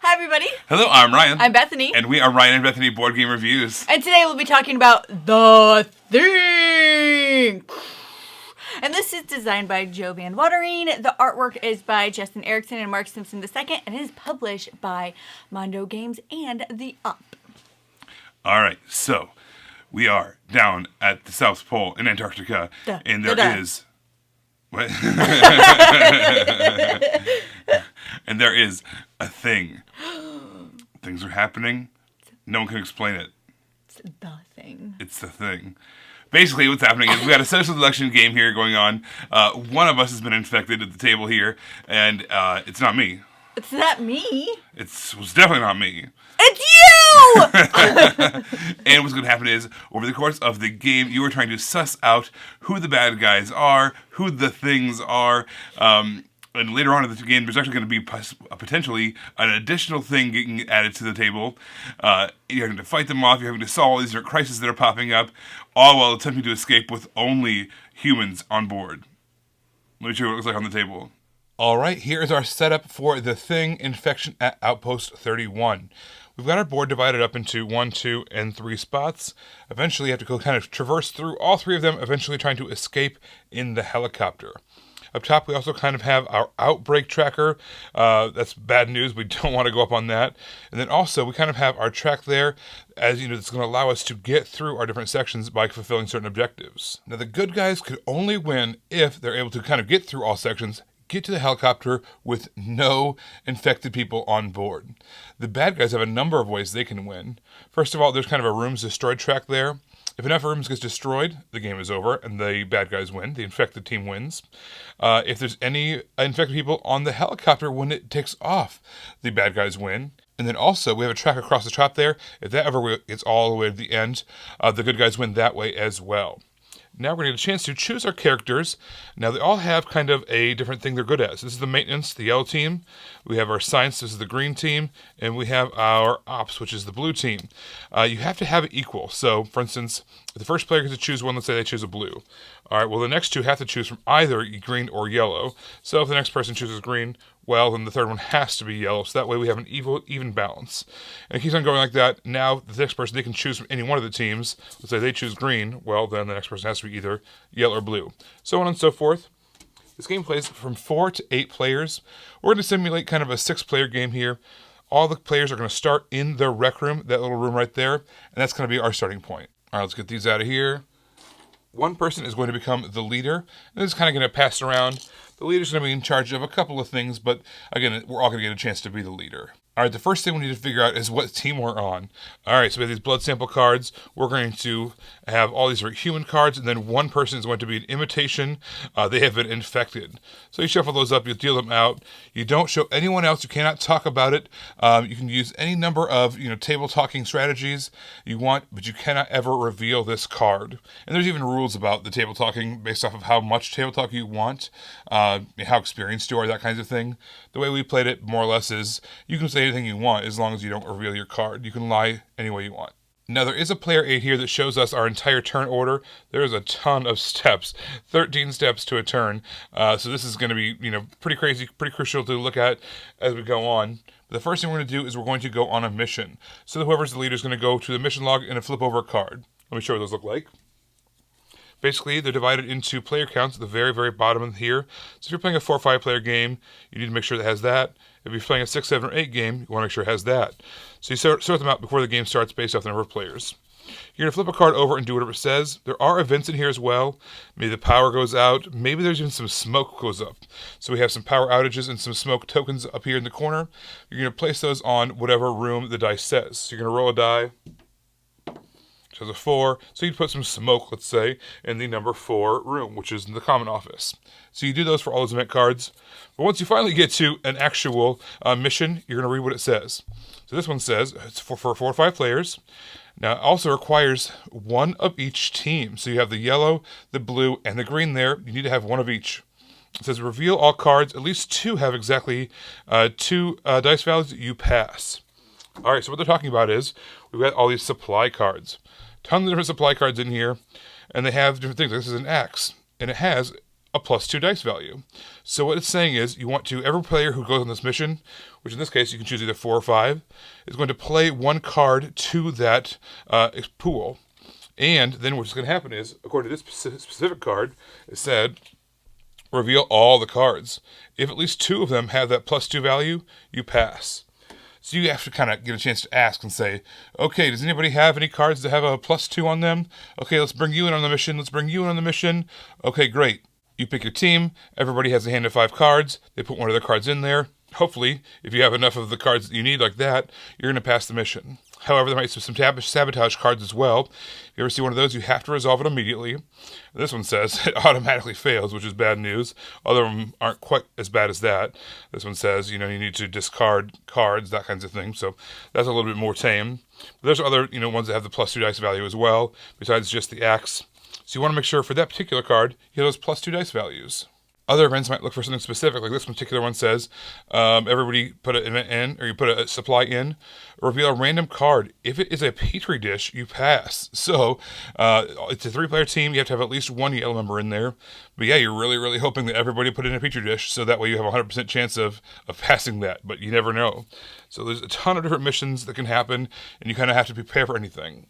Hi, everybody. Hello, I'm Ryan. I'm Bethany. And we are Ryan and Bethany Board Game Reviews. And today we'll be talking about The Thing. And this is designed by Joe Van Watering. The artwork is by Justin Erickson and Mark Simpson II, and it is published by Mondo Games and The Up. All right, so we are down at the South Pole in Antarctica, and there is... What? And there is a thing. Things are happening. No one can explain it. It's the thing. It's the thing. Basically, what's happening is we got a social deduction game here going on. One of us has been infected at the table here, and it's not me. It's not me. It was definitely not me. It's you! And what's going to happen is, over the course of the game, you are trying to suss out who the bad guys are, who the things are, and later on in the game, there's actually going to be potentially an additional thing getting added to the table. You're having to fight them off, you're having to solve all these different crises that are popping up, all while attempting to escape with only humans on board. Let me show you what it looks like on the table. All right, here is our setup for The Thing Infection at Outpost 31. We've got our board divided up into 1, 2, and 3 spots. Eventually, you have to go kind of traverse through all 3 of them, eventually trying to escape in the helicopter. Up top, we also kind of have our outbreak tracker. That's bad news. We don't want to go up on that. And then also, we kind of have our track there, as you know, it's going to allow us to get through our different sections by fulfilling certain objectives. Now, the good guys could only win if they're able to kind of get through all sections, get to the helicopter with no infected people on board. The bad guys have a number of ways they can win. First of all, there's kind of a rooms destroyed track there. If enough rooms gets destroyed, the game is over, and the bad guys win. The infected team wins. If there's any infected people on the helicopter when it takes off, the bad guys win. And then also, we have a track across the top there. If that ever gets all the way to the end, the good guys win that way as well. Now we're going to get a chance to choose our characters. Now they all have kind of a different thing they're good at. So this is the maintenance, the yellow team. We have our science, this is the green team. And we have our ops, which is the blue team. You have to have it equal. So, for instance, if the first player gets to choose one, let's say they choose a blue. All right, well, the next two have to choose from either green or yellow. So if the next person chooses green, well, then the third one has to be yellow. So that way we have an even balance. And it keeps on going like that. Now, the next person, they can choose from any one of the teams. Let's say they choose green. Well, then the next person has to be either yellow or blue. So on and so forth. This game plays from 4 to 8 players. We're going to simulate kind of a 6-player game here. All the players are going to start in the rec room, that little room right there. And that's going to be our starting point. All right, let's get these out of here. One person is going to become the leader. And this is kind of going to pass around. The leader's going to be in charge of a couple of things, but again, we're all going to get a chance to be the leader. All right, the first thing we need to figure out is what team we're on. All right, so we have these blood sample cards. We're going to have all these human cards, and then one person is going to be an imitation. They have been infected. So you shuffle those up, you deal them out. You don't show anyone else. You cannot talk about it. You can use any number of table talking strategies you want, but you cannot ever reveal this card. And there's even rules about the table talking based off of how much table talk you want, how experienced you are, that kind of thing. The way we played it, more or less, is you can say anything you want as long as you don't reveal your card. You can lie any way you want. Now, there is a player aid here that shows us our entire turn order. There is a ton of steps, 13 steps to a turn. So this is going to be, pretty crazy, pretty crucial to look at as we go on. But the first thing we're going to do is we're going to go on a mission. So whoever's the leader is going to go to the mission log and flip over a card. Let me show you what those look like. Basically, they're divided into player counts at the very, very bottom here. So if you're playing a 4 or 5 player game, you need to make sure that it has that. If you're playing a 6, 7, or 8 game, you want to make sure it has that. So you sort them out before the game starts based off the number of players. You're going to flip a card over and do whatever it says. There are events in here as well. Maybe the power goes out. Maybe there's even some smoke goes up. So we have some power outages and some smoke tokens up here in the corner. You're going to place those on whatever room the dice says. So you're going to roll a die. Which has a 4, so you'd put some smoke, let's say, in the number 4 room, which is in the common office. So you do those for all those event cards. But once you finally get to an actual mission, you're going to read what it says. So this one says, it's for 4 or 5 players. Now, it also requires one of each team. So you have the yellow, the blue, and the green there. You need to have one of each. It says, reveal all cards. At least 2 have exactly 2 dice values that you pass. All right, so what they're talking about is, we've got all these supply cards. Tons of different supply cards in here, and they have different things. This is an axe, and it has a +2 dice value. So what it's saying is you want to, every player who goes on this mission, which in this case you can choose either 4 or 5, is going to play 1 card to that pool. And then what's going to happen is, according to this specific card, it said, reveal all the cards. If at least 2 of them have that +2 value, you pass. So you have to kind of get a chance to ask and say, okay, does anybody have any cards that have a +2 on them? Okay, let's bring you in on the mission. Let's bring you in on the mission. Okay, great. You pick your team. Everybody has a hand of 5 cards. They put one of their cards in there. Hopefully, if you have enough of the cards that you need like that, you're going to pass the mission. However, there might be some sabotage cards as well. If you ever see one of those, you have to resolve it immediately. This one says it automatically fails, which is bad news. Other of them aren't quite as bad as that. This one says, you need to discard cards, that kinds of thing. So that's a little bit more tame. But there's other, ones that have the +2 dice value as well, besides just the axe. So you want to make sure for that particular card, you have those +2 dice values. Other events might look for something specific, like this particular one says, everybody put an event in, or you put a supply in, reveal a random card. If it is a petri dish, you pass. So it's a 3-player team. You have to have at least 1 yellow member in there. But yeah, you're really, really hoping that everybody put in a petri dish, so that way you have a 100% chance of passing that, but you never know. So there's a ton of different missions that can happen, and you kind of have to prepare for anything.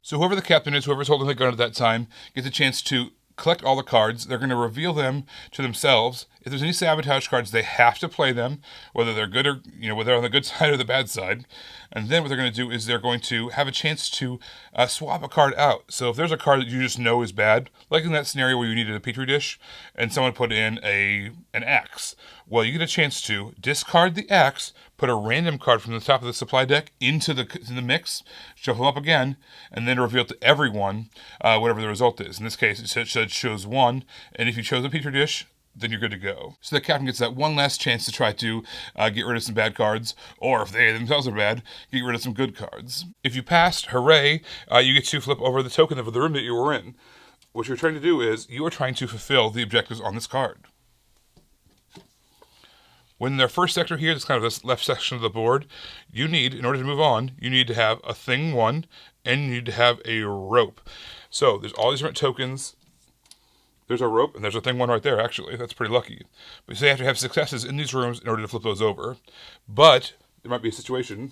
So whoever the captain is, whoever's holding the gun at that time, gets a chance to collect all the cards. They're going to reveal them to themselves. If there's any sabotage cards, they have to play them, whether they're good or, whether they're on the good side or the bad side. And then what they're going to do is they're going to have a chance to swap a card out. So if there's a card that you just know is bad, like in that scenario where you needed a petri dish and someone put in an axe, well, you get a chance to discard the axe, put a random card from the top of the supply deck into the mix, shuffle up again, and then reveal to everyone whatever the result is. In this case, it shows 1, and if you chose a petri dish, then you're good to go. So the captain gets that one last chance to try to get rid of some bad cards, or if they themselves are bad, get rid of some good cards. If you passed, hooray, you get to flip over the token of the room that you were in. What you're trying to do is, you are trying to fulfill the objectives on this card. When their first sector here, that's kind of this left section of the board, you need, in order to move on, you need to have a thing 1, and you need to have a rope. So there's all these different tokens. There's a rope, and there's a thing 1 right there, actually. That's pretty lucky. But you have to have successes in these rooms in order to flip those over. But there might be a situation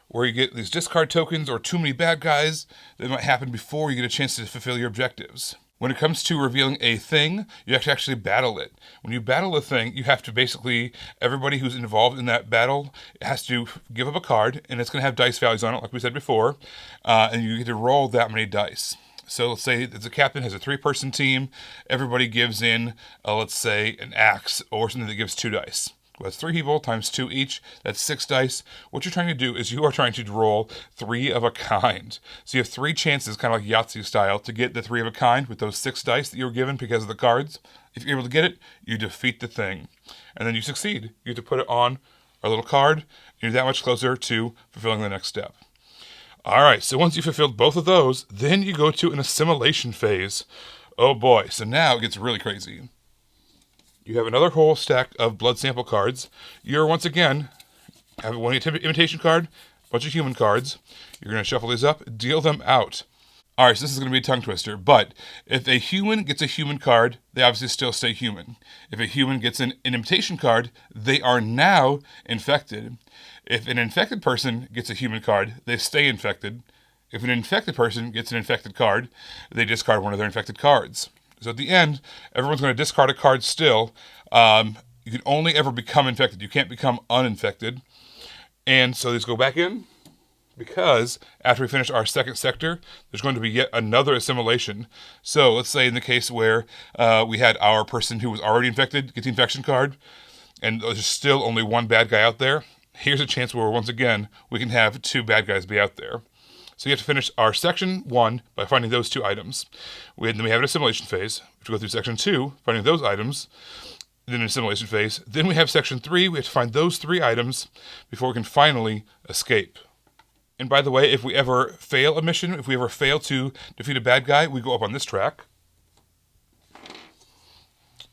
where you get these discard tokens or too many bad guys that might happen before you get a chance to fulfill your objectives. When it comes to revealing a thing, you have to actually battle it. When you battle a thing, you have to basically, everybody who's involved in that battle has to give up a card, and it's going to have dice values on it, like we said before, and you get to roll that many dice. So let's say that the captain has a 3-person team. Everybody gives in, let's say, an axe or something that gives 2 dice. Well, that's 3 people times 2 each. That's 6 dice. What you're trying to do is you are trying to roll 3 of a kind. So you have 3 chances, kind of like Yahtzee style, to get the 3 of a kind with those 6 dice that you were given because of the cards. If you're able to get it, you defeat the thing. And then you succeed. You have to put it on a little card. You're that much closer to fulfilling the next step. All right, so once you've fulfilled both of those, then you go to an assimilation phase. Oh boy, so now it gets really crazy. You have another whole stack of blood sample cards. You're once again having one imitation card, a bunch of human cards. You're going to shuffle these up, deal them out. All right, so this is going to be a tongue twister, but if a human gets a human card, they obviously still stay human. If a human gets an imitation card, they are now infected. If an infected person gets a human card, they stay infected. If an infected person gets an infected card, they discard one of their infected cards. So at the end, everyone's going to discard a card still. You can only ever become infected. You can't become uninfected. And so these go back in, because after we finish our second sector, there's going to be yet another assimilation. So let's say in the case where we had our person who was already infected get the infection card, and there's still only 1 bad guy out there, here's a chance where, once again, we can have 2 bad guys be out there. So you have to finish our section 1 by finding those 2 items. Then we have an assimilation phase. We have to go through section 2, finding those items. Then an assimilation phase. Then we have section 3. We have to find those 3 items before we can finally escape. And by the way, if we ever fail a mission, if we ever fail to defeat a bad guy, we go up on this track.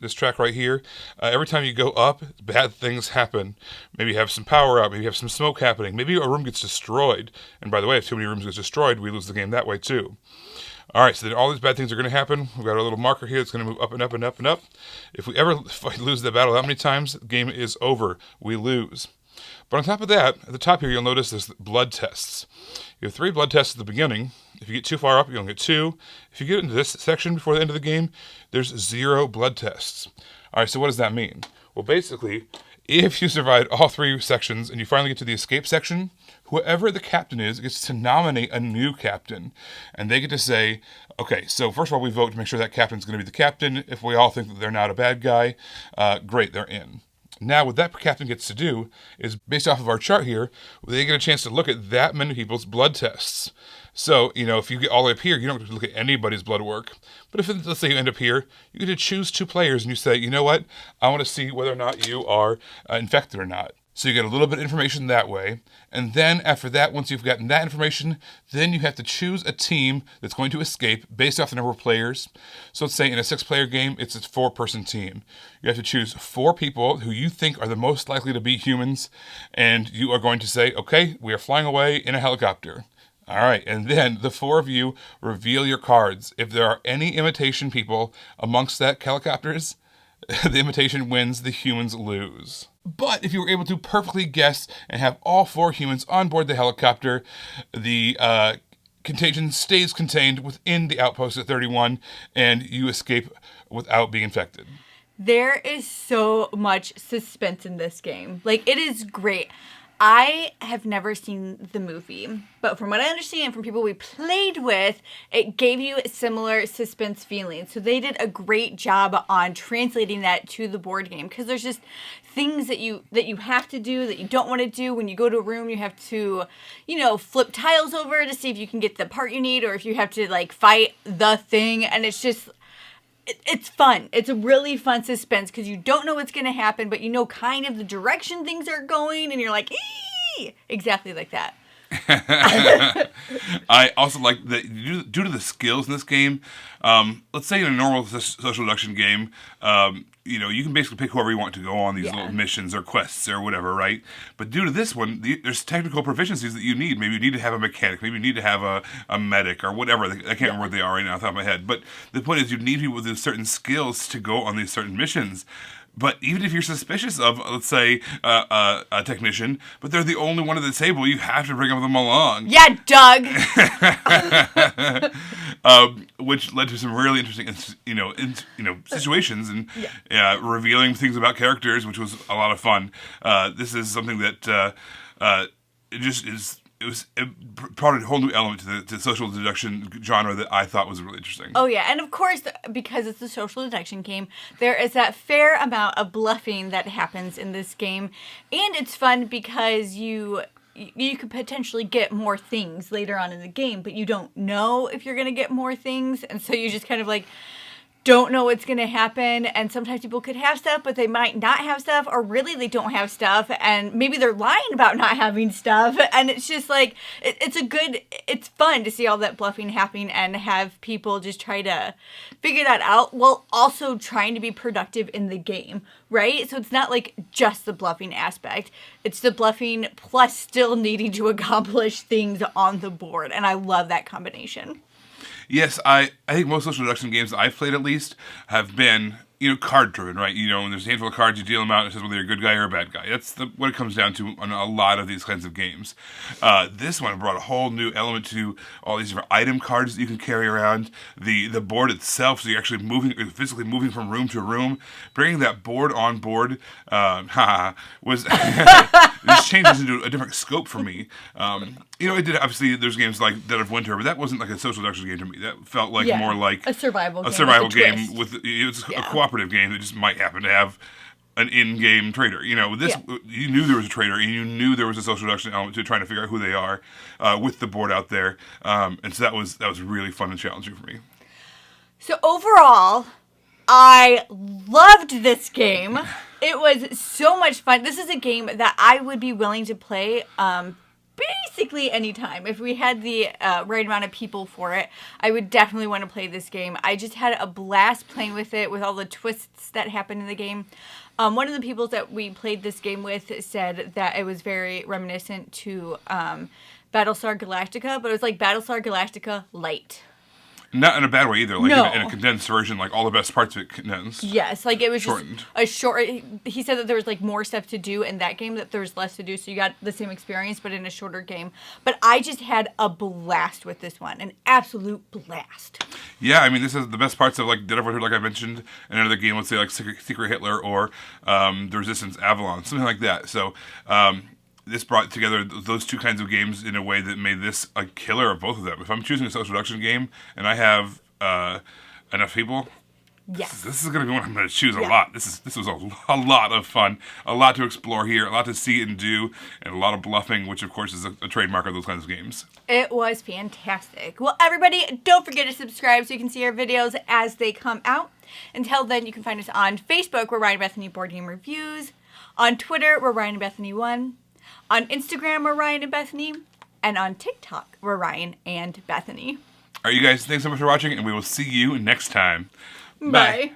This track right here. Every time you go up, bad things happen. Maybe you have some power up. Maybe you have some smoke happening. Maybe a room gets destroyed. And by the way, if too many rooms get destroyed, we lose the game that way too. All right, so then all these bad things are going to happen. We've got a little marker here that's going to move up and up and up and up. If we ever lose the battle that many times, the game is over. We lose. But on top of that, at the top here, you'll notice there's blood tests. You have 3 blood tests at the beginning. If you get too far up, you'll get 2. If you get into this section before the end of the game, there's 0 blood tests. All right, so what does that mean? Well, basically, if you survive all 3 sections and you finally get to the escape section, whoever the captain is gets to nominate a new captain. And they get to say, okay, so first of all, we vote to make sure that captain's going to be the captain. If we all think that they're not a bad guy, great, they're in. Now, what that captain gets to do is, based off of our chart here, they get a chance to look at that many people's blood tests. So, if you get all the way up here, you don't get to look at anybody's blood work. But if, let's say you end up here, you get to choose 2 players and you say, you know what, I want to see whether or not you are infected or not. So you get a little bit of information that way. And then after that, once you've gotten that information, then you have to choose a team that's going to escape based off the number of players. So let's say in a 6-player game, it's a 4-person team. You have to choose 4 people who you think are the most likely to be humans. And you are going to say, okay, we are flying away in a helicopter. All right, and then the 4 of you reveal your cards. If there are any imitation people amongst that helicopters, the imitation wins, the humans lose. But if you were able to perfectly guess and have all 4 humans on board the helicopter, the contagion stays contained within the outpost at 31, and you escape without being infected. There is so much suspense in this game. Like, it is great. I have never seen the movie, but from what I understand from people we played with, it gave you similar suspense feelings. So they did a great job on translating that to the board game, because there's just things that you have to do that you don't want to do. When you go to a room, you have to, flip tiles over to see if you can get the part you need, or if you have to fight the thing, and it's just... It's fun. It's a really fun suspense because you don't know what's going to happen, but you know kind of the direction things are going, and you're like, ee! Exactly like that. I also like that due to the skills in this game. Let's say in a normal social deduction game, you can basically pick whoever you want to go on these little missions or quests or whatever, right? But due to this one, there's technical proficiencies that you need. Maybe you need to have a mechanic. Maybe you need to have a medic or whatever. I can't remember what they are right now off the top of my head. But the point is, you need people with certain skills to go on these certain missions. But even if you're suspicious of, let's say, a technician, but they're the only one at the table, you have to bring them along. Yeah, Doug. Which led to some really interesting, situations and revealing things about characters, which was a lot of fun. This is something that it brought a whole new element to the social deduction genre that I thought was really interesting. Oh, yeah. And of course, because it's a social deduction game, there is that fair amount of bluffing that happens in this game. And it's fun because you could potentially get more things later on in the game, but you don't know if you're going to get more things. And so you just kind of don't know what's going to happen, and sometimes people could have stuff, but they might not have stuff, or really they don't have stuff, and maybe they're lying about not having stuff, and it's just it's fun to see all that bluffing happening and have people just try to figure that out while also trying to be productive in the game, right? So it's not just the bluffing aspect, it's the bluffing plus still needing to accomplish things on the board, and I love that combination. Yes, I think most social deduction games that I've played, at least, have been, card driven, right? When there's a handful of cards, you deal them out, and it says whether you're a good guy or a bad guy. That's what it comes down to on a lot of these kinds of games. This one brought a whole new element to all these different item cards that you can carry around. The board itself, so you're actually physically moving from room to room. Bringing that board on board, was this changes into a different scope for me. It did, obviously, there's games like Dead of Winter, but that wasn't like a social deduction game to me. That felt more like a survival game. A survival game it's a cooperative game that just might happen to have an in-game trader. You knew there was a trader, and you knew there was a social deduction element to trying to figure out who they are with the board out there. And so that was really fun and challenging for me. So overall, I loved this game. It was so much fun. This is a game that I would be willing to play basically anytime. If we had the right amount of people for it, I would definitely want to play this game. I just had a blast playing with it, with all the twists that happen in the game. One of the people that we played this game with said that it was very reminiscent to Battlestar Galactica, but it was like Battlestar Galactica light. Not in a bad way either. Like No. in a condensed version, like all the best parts of it condensed. Yes, like it was Shortened. just a short. He said that there was like more stuff to do in that game, that there was less to do, so you got the same experience but in a shorter game. But I just had a blast with this one, an absolute blast. Yeah, I mean, this is the best parts of like Dead of Winter, like I mentioned. In another game, let's say like Secret Hitler or The Resistance Avalon, something like that. So this brought together those two kinds of games in a way that made this a killer of both of them. If I'm choosing a social deduction game and I have enough people, Yes. this is going to be one I'm going to choose a Yeah. lot. This was a lot of fun, a lot to explore here, a lot to see and do, and a lot of bluffing, which of course is a trademark of those kinds of games. It was fantastic. Well, everybody, don't forget to subscribe so you can see our videos as they come out. Until then, you can find us on Facebook, we're Ryan and Bethany Board Game Reviews. On Twitter, we're Ryan and Bethany 1. On Instagram, we're Ryan and Bethany. And on TikTok, we're Ryan and Bethany. All right, you guys, thanks so much for watching, and we will see you next time. Bye.